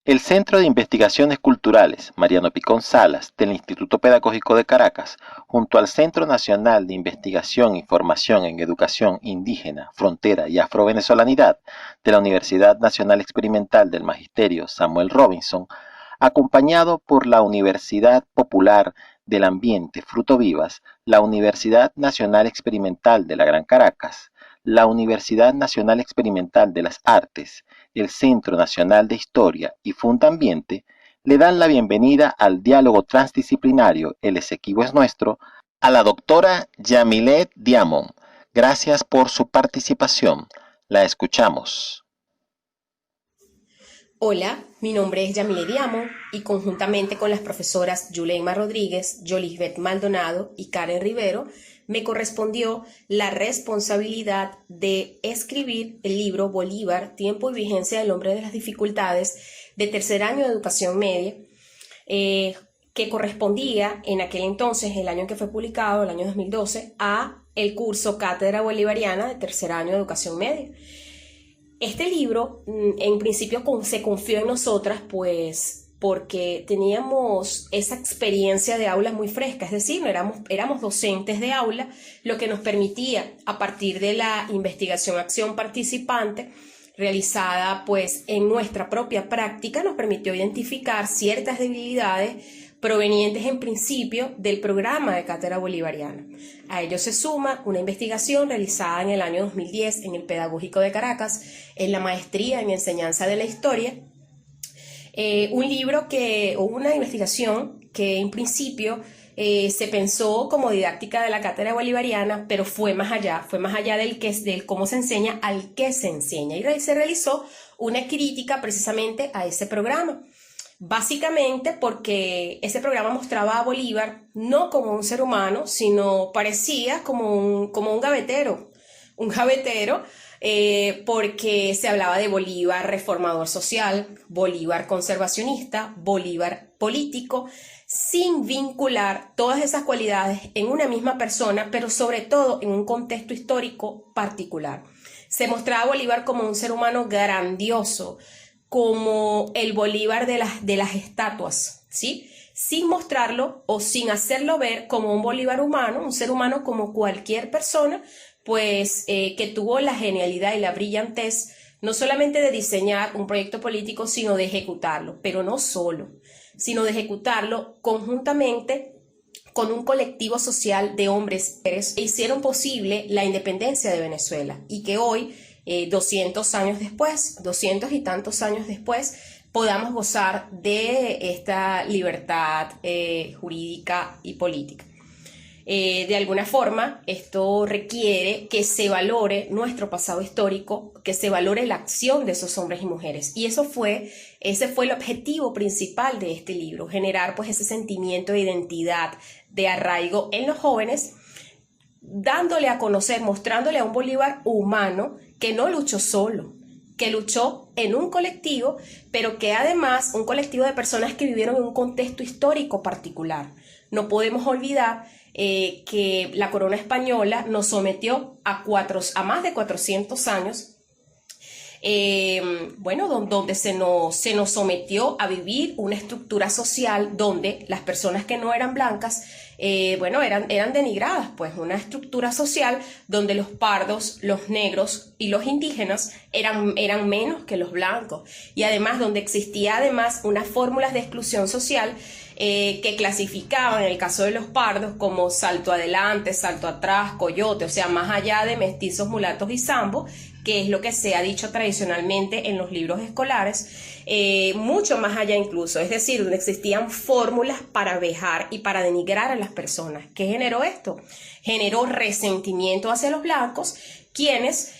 El Centro de Investigaciones Culturales Mariano Picón Salas del Instituto Pedagógico de Caracas, junto al Centro Nacional de Investigación y Formación en Educación Indígena, Frontera y Afrovenezolanidad de la Universidad Nacional Experimental del Magisterio Samuel Robinson, acompañado por la Universidad Popular del Ambiente Fruto Vivas, la Universidad Nacional Experimental de la Gran Caracas, la Universidad Nacional Experimental de las Artes, el Centro Nacional de Historia y Fundambiente, le dan la bienvenida al diálogo transdisciplinario El Esequibo es Nuestro a la doctora Yamilet Diamond. Gracias por su participación. La escuchamos. Hola, mi nombre es Yamile Diamo y conjuntamente con las profesoras Yuleima Rodríguez, Yolisbeth Maldonado y Karen Rivero, me correspondió la responsabilidad de escribir el libro Bolívar, Tiempo y Vigencia del Hombre de las Dificultades, de tercer año de educación media, que correspondía en aquel entonces, el año en que fue publicado, el año 2012, a el curso Cátedra Bolivariana de tercer año de educación media. Este libro, en principio, se confió en nosotras, pues porque teníamos esa experiencia de aula muy fresca, es decir, no éramos docentes de aula, lo que nos permitía, a partir de la investigación-acción participante, realizada pues en nuestra propia práctica, nos permitió identificar ciertas debilidades provenientes en principio del programa de Cátedra Bolivariana. A ello se suma una investigación realizada en el año 2010 en el Pedagógico de Caracas, en la maestría en Enseñanza de la Historia, una investigación que en principio se pensó como didáctica de la Cátedra Bolivariana, pero fue más allá del cómo se enseña al qué se enseña, y se realizó una crítica precisamente a ese programa. Básicamente porque ese programa mostraba a Bolívar no como un ser humano, sino parecía como un gavetero, porque se hablaba de Bolívar reformador social, Bolívar conservacionista, Bolívar político, sin vincular todas esas cualidades en una misma persona, pero sobre todo en un contexto histórico particular. Se mostraba a Bolívar como un ser humano grandioso, como el Bolívar de las estatuas, ¿sí? Sin mostrarlo o sin hacerlo ver como un Bolívar humano, un ser humano como cualquier persona, pues que tuvo la genialidad y la brillantez no solamente de diseñar un proyecto político, sino de ejecutarlo, pero no solo, sino de ejecutarlo conjuntamente con un colectivo social de hombres que hicieron posible la independencia de Venezuela, y que hoy 200 años después, 200 y tantos años después, podamos gozar de esta libertad jurídica y política. De alguna forma, esto requiere que se valore nuestro pasado histórico, que se valore la acción de esos hombres y mujeres. Y ese fue el objetivo principal de este libro, generar pues ese sentimiento de identidad, de arraigo en los jóvenes, dándole a conocer, mostrándole a un Bolívar humano que no luchó solo, que luchó en un colectivo, pero que además un colectivo de personas que vivieron en un contexto histórico particular. No podemos olvidar que la corona española nos sometió a más de 400 años, donde se nos sometió a vivir una estructura social donde las personas que no eran blancas eran denigradas, pues una estructura social donde los pardos, los negros y los indígenas eran menos que los blancos, y además donde existía unas fórmulas de exclusión social que clasificaban en el caso de los pardos como salto adelante, salto atrás, coyote, o sea, más allá de mestizos, mulatos y zambos, que es lo que se ha dicho tradicionalmente en los libros escolares, mucho más allá incluso, es decir, donde existían fórmulas para vejar y para denigrar a las personas. ¿Qué generó esto? Generó resentimiento hacia los blancos, quienes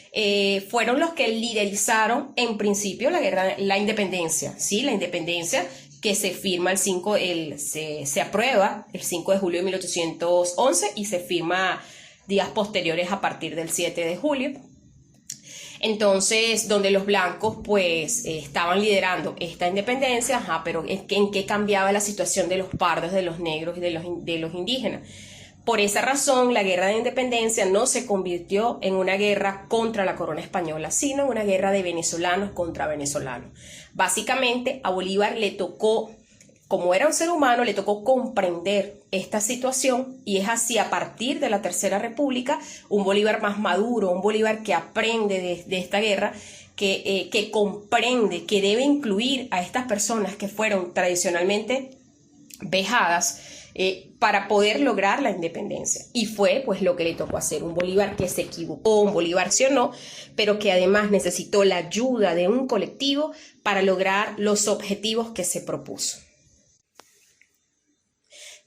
fueron los que liderizaron en principio la independencia, ¿sí? La independencia que se firma se aprueba el 5 de julio de 1811 y se firma días posteriores a partir del 7 de julio. Entonces, donde los blancos pues estaban liderando esta independencia, pero ¿en qué cambiaba la situación de los pardos, de los negros y de los indígenas? Por esa razón, la guerra de independencia no se convirtió en una guerra contra la corona española, sino en una guerra de venezolanos contra venezolanos. Básicamente, a Bolívar le tocó, como era un ser humano, le tocó comprender esta situación, y es así, a partir de la Tercera República, un Bolívar más maduro, un Bolívar que aprende de esta guerra, que comprende que debe incluir a estas personas que fueron tradicionalmente vejadas, para poder lograr la independencia. Y fue pues lo que le tocó hacer, un Bolívar que se equivocó, un Bolívar sí o no, pero que además necesitó la ayuda de un colectivo para lograr los objetivos que se propuso.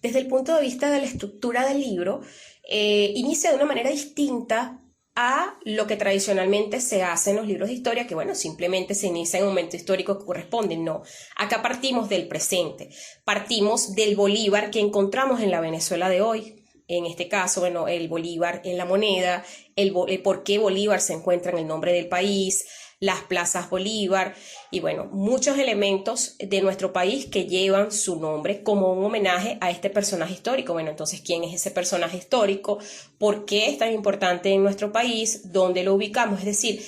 Desde el punto de vista de la estructura del libro, inicia de una manera distinta a lo que tradicionalmente se hace en los libros de historia, que bueno, simplemente se inicia en un momento histórico que corresponde. No, acá partimos del presente, partimos del Bolívar que encontramos en la Venezuela de hoy. En este caso, bueno, el Bolívar en la moneda, el por qué Bolívar se encuentra en el nombre del país, las plazas Bolívar y bueno, muchos elementos de nuestro país que llevan su nombre como un homenaje a este personaje histórico. Bueno, entonces, ¿quién es ese personaje histórico? ¿Por qué es tan importante en nuestro país? ¿Dónde lo ubicamos? Es decir,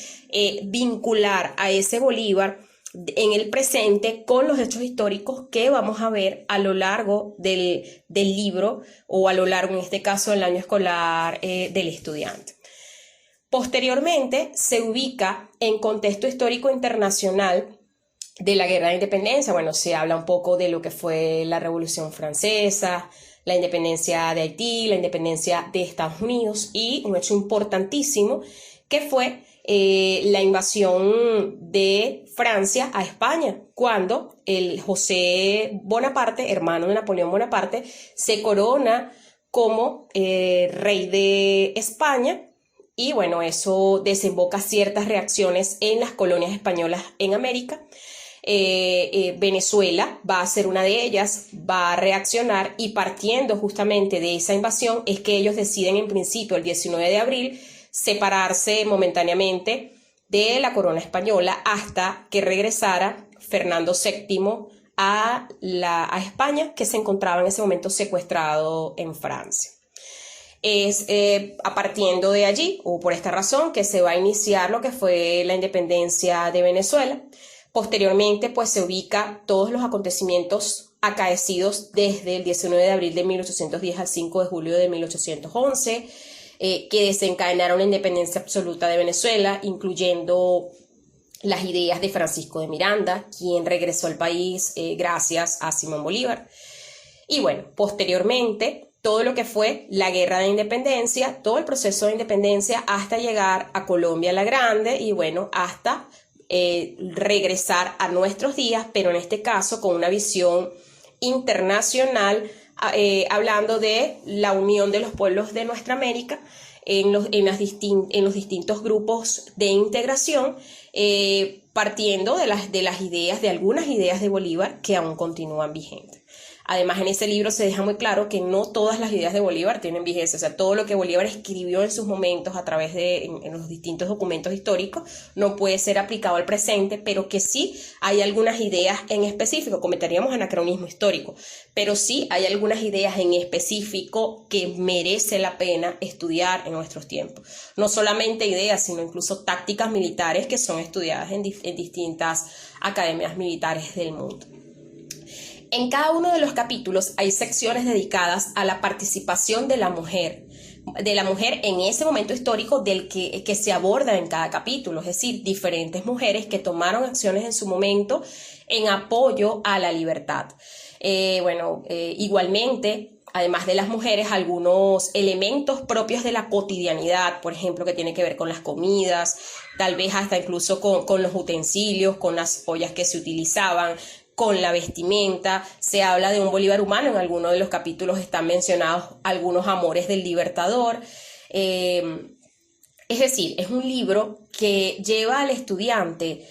vincular a ese Bolívar en el presente con los hechos históricos que vamos a ver a lo largo del libro, o a lo largo, en este caso, del año escolar del estudiante. Posteriormente se ubica en contexto histórico internacional de la Guerra de Independencia. Bueno, se habla un poco de lo que fue la Revolución Francesa, la independencia de Haití, la independencia de Estados Unidos, y un hecho importantísimo que fue la invasión de Francia a España, cuando el José Bonaparte, hermano de Napoleón Bonaparte, se corona como rey de España. Y bueno, eso desemboca ciertas reacciones en las colonias españolas en América. Venezuela va a ser una de ellas, va a reaccionar, y partiendo justamente de esa invasión es que ellos deciden en principio el 19 de abril separarse momentáneamente de la corona española hasta que regresara Fernando VII a España, que se encontraba en ese momento secuestrado en Francia. Es a partiendo de allí, o por esta razón, que se va a iniciar lo que fue la independencia de Venezuela. Posteriormente, pues se ubica todos los acontecimientos acaecidos desde el 19 de abril de 1810 al 5 de julio de 1811, que desencadenaron la independencia absoluta de Venezuela, incluyendo las ideas de Francisco de Miranda, quien regresó al país gracias a Simón Bolívar. Y bueno, posteriormente, todo lo que fue la guerra de independencia, todo el proceso de independencia hasta llegar a Colombia la Grande, y bueno, hasta regresar a nuestros días, pero en este caso con una visión internacional, hablando de la unión de los pueblos de nuestra América en los distintos grupos de integración, partiendo de las ideas, de algunas ideas de Bolívar que aún continúan vigentes. Además, en ese libro se deja muy claro que no todas las ideas de Bolívar tienen vigencia. O sea, todo lo que Bolívar escribió en sus momentos a través en los distintos documentos históricos no puede ser aplicado al presente, pero que sí hay algunas ideas en específico. Cometeríamos anacronismo histórico, pero sí hay algunas ideas en específico que merece la pena estudiar en nuestros tiempos. No solamente ideas, sino incluso tácticas militares que son estudiadas en distintas academias militares del mundo. En cada uno de los capítulos hay secciones dedicadas a la participación de la mujer en ese momento histórico del que se aborda en cada capítulo, es decir, diferentes mujeres que tomaron acciones en su momento en apoyo a la libertad. Igualmente, además de las mujeres, algunos elementos propios de la cotidianidad, por ejemplo, que tiene que ver con las comidas, tal vez hasta incluso con los utensilios, con las ollas que se utilizaban, con la vestimenta. Se habla de un Bolívar humano. En algunos de los capítulos están mencionados algunos amores del libertador. Es decir, es un libro que lleva al estudiante,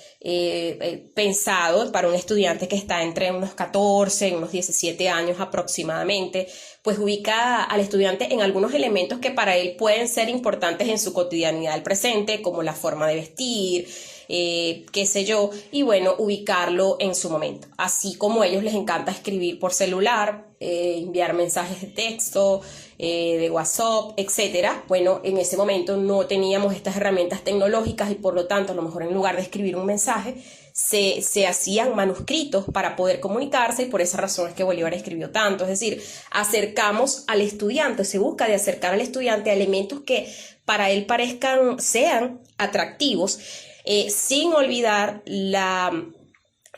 pensado para un estudiante que está entre unos 14 y unos 17 años aproximadamente, pues ubica al estudiante en algunos elementos que para él pueden ser importantes en su cotidianidad del presente, como la forma de vestir, qué sé yo, y bueno, ubicarlo en su momento. Así como a ellos les encanta escribir por celular, enviar mensajes de texto, de WhatsApp, etcétera. Bueno, en ese momento no teníamos estas herramientas tecnológicas y por lo tanto, a lo mejor en lugar de escribir un mensaje, se hacían manuscritos para poder comunicarse, y por esa razón es que Bolívar escribió tanto. Es decir, acercamos al estudiante, se busca de acercar al estudiante a elementos que para él sean atractivos, sin olvidar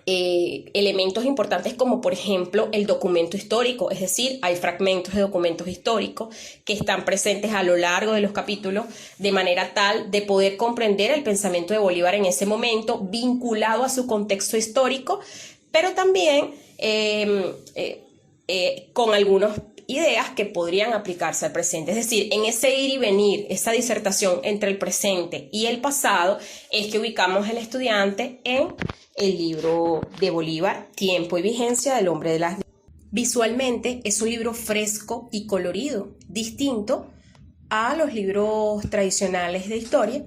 elementos importantes como por ejemplo el documento histórico. Es decir, hay fragmentos de documentos históricos que están presentes a lo largo de los capítulos, de manera tal de poder comprender el pensamiento de Bolívar en ese momento, vinculado a su contexto histórico, pero también con algunas ideas que podrían aplicarse al presente. Es decir, en ese ir y venir, esa disertación entre el presente y el pasado, es que ubicamos al estudiante en el libro de Bolívar, Tiempo y Vigencia del Hombre de las... Visualmente es un libro fresco y colorido, distinto a los libros tradicionales de historia,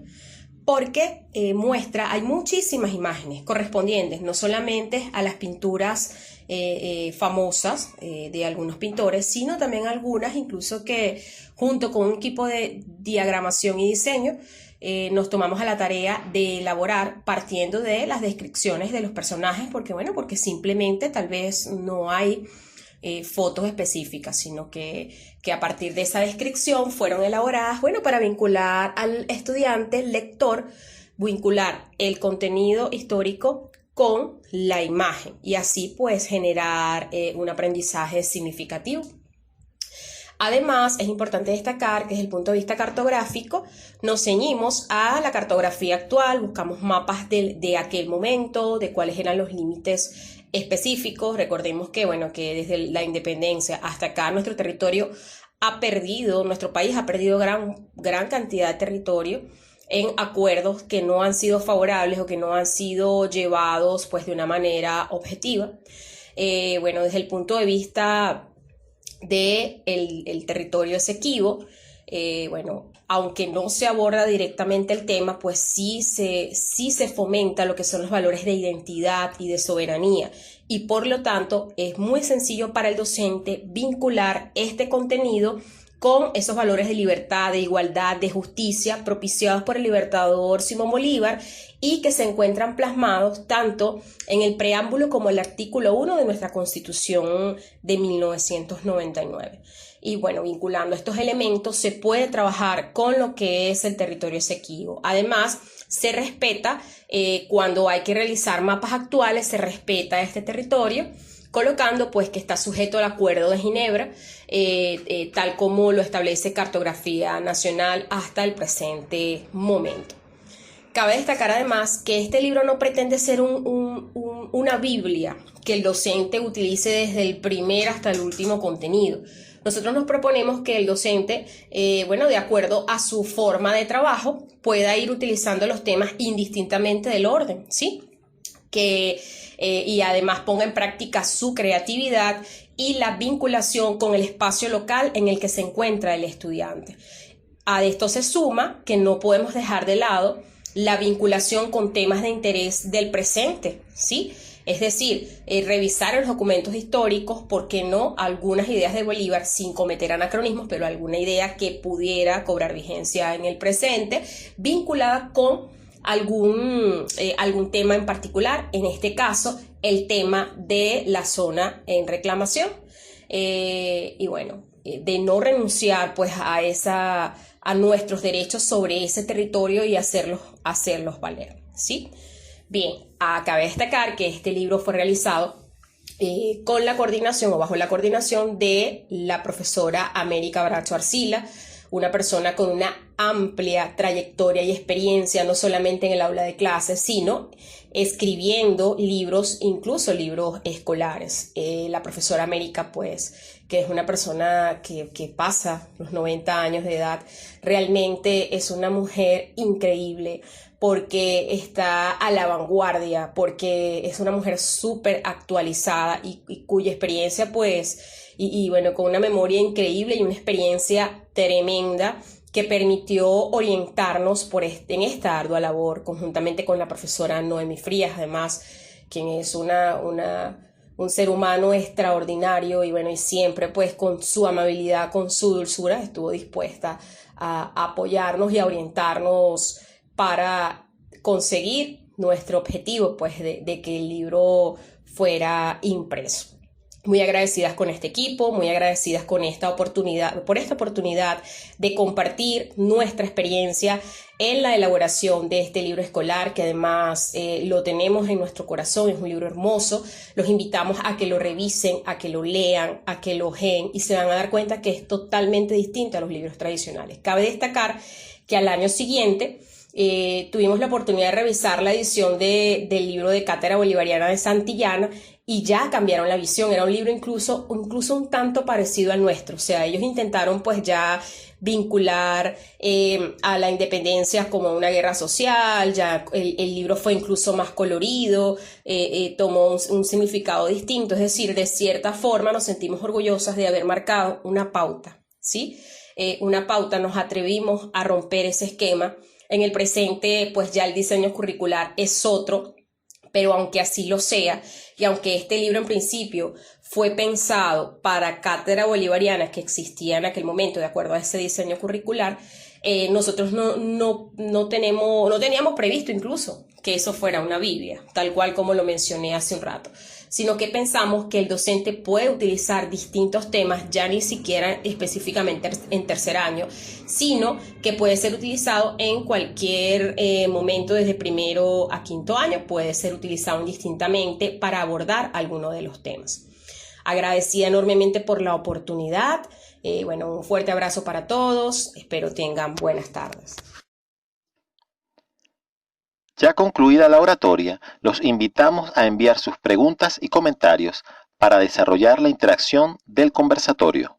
porque hay muchísimas imágenes correspondientes, no solamente a las pinturas famosas de algunos pintores, sino también algunas incluso que junto con un equipo de diagramación y diseño nos tomamos a la tarea de elaborar partiendo de las descripciones de los personajes, porque simplemente tal vez no hay fotos específicas, sino que a partir de esa descripción fueron elaboradas, para vincular al estudiante, lector, vincular el contenido histórico con la imagen y así pues generar un aprendizaje significativo. Además, es importante destacar que desde el punto de vista cartográfico nos ceñimos a la cartografía actual, buscamos mapas de aquel momento, de cuáles eran los límites específicos. Recordemos que desde la independencia hasta acá nuestro país ha perdido gran cantidad de territorio en acuerdos que no han sido favorables o que no han sido llevados pues de una manera objetiva. Desde el punto de vista del territorio Esequibo, aunque no se aborda directamente el tema, pues sí se fomenta lo que son los valores de identidad y de soberanía, y por lo tanto es muy sencillo para el docente vincular este contenido con esos valores de libertad, de igualdad, de justicia propiciados por el libertador Simón Bolívar y que se encuentran plasmados tanto en el preámbulo como el artículo 1 de nuestra Constitución de 1999. Y vinculando estos elementos se puede trabajar con lo que es el territorio Esequibo. Además, se respeta, cuando hay que realizar mapas actuales, se respeta este territorio, colocando pues que está sujeto al Acuerdo de Ginebra, tal como lo establece Cartografía Nacional hasta el presente momento. Cabe destacar además que este libro no pretende ser una Biblia que el docente utilice desde el primer hasta el último contenido. Nosotros nos proponemos que el docente, de acuerdo a su forma de trabajo, pueda ir utilizando los temas indistintamente del orden, ¿sí? Y además ponga en práctica su creatividad y la vinculación con el espacio local en el que se encuentra el estudiante. A esto se suma que no podemos dejar de lado la vinculación con temas de interés del presente, ¿sí? Es decir, revisar los documentos históricos, ¿por qué no? Algunas ideas de Bolívar sin cometer anacronismos, pero alguna idea que pudiera cobrar vigencia en el presente, vinculada con algún tema en particular, en este caso el tema de la zona en reclamación, de no renunciar pues a nuestros derechos sobre ese territorio y hacerlos valer, ¿sí? Bien, cabe destacar que este libro fue realizado con la coordinación o bajo la coordinación de la profesora América Bracho Arcila, una persona con una amplia trayectoria y experiencia, no solamente en el aula de clases, sino escribiendo libros, incluso libros escolares. La profesora América, pues, que es una persona que pasa los 90 años de edad, realmente es una mujer increíble, porque está a la vanguardia, porque es una mujer súper actualizada y cuya experiencia, pues, con una memoria increíble y una experiencia tremenda que permitió orientarnos en esta ardua labor, conjuntamente con la profesora Noemi Frías, además, quien es una un ser humano extraordinario y bueno, y siempre pues con su amabilidad, con su dulzura, estuvo dispuesta a apoyarnos y a orientarnos para conseguir nuestro objetivo pues de que el libro fuera impreso. Muy agradecidas con este equipo, muy agradecidas con esta oportunidad, por esta oportunidad de compartir nuestra experiencia en la elaboración de este libro escolar, que además lo tenemos en nuestro corazón, es un libro hermoso. Los invitamos a que lo revisen, a que lo lean, a que lo ojeen y se van a dar cuenta que es totalmente distinto a los libros tradicionales. Cabe destacar que al año siguiente tuvimos la oportunidad de revisar la edición del libro de Cátedra Bolivariana de Santillana y ya cambiaron la visión. Era un libro incluso un tanto parecido al nuestro, o sea, ellos intentaron pues ya vincular a la independencia como una guerra social, ya el libro fue incluso más colorido, tomó un significado distinto, es decir, de cierta forma nos sentimos orgullosas de haber marcado una pauta, ¿sí? Una pauta, nos atrevimos a romper ese esquema. En el presente, pues ya el diseño curricular es otro, pero aunque así lo sea, y aunque este libro en principio fue pensado para cátedra bolivariana que existía en aquel momento, de acuerdo a ese diseño curricular, nosotros no teníamos previsto incluso que eso fuera una Biblia, tal cual como lo mencioné hace un rato, sino que pensamos que el docente puede utilizar distintos temas, ya ni siquiera específicamente en tercer año, sino que puede ser utilizado en cualquier momento desde primero a quinto año, puede ser utilizado indistintamente para abordar alguno de los temas. Agradecida enormemente por la oportunidad. Bueno, un fuerte abrazo para todos. Espero tengan buenas tardes. Ya concluida la oratoria, los invitamos a enviar sus preguntas y comentarios para desarrollar la interacción del conversatorio.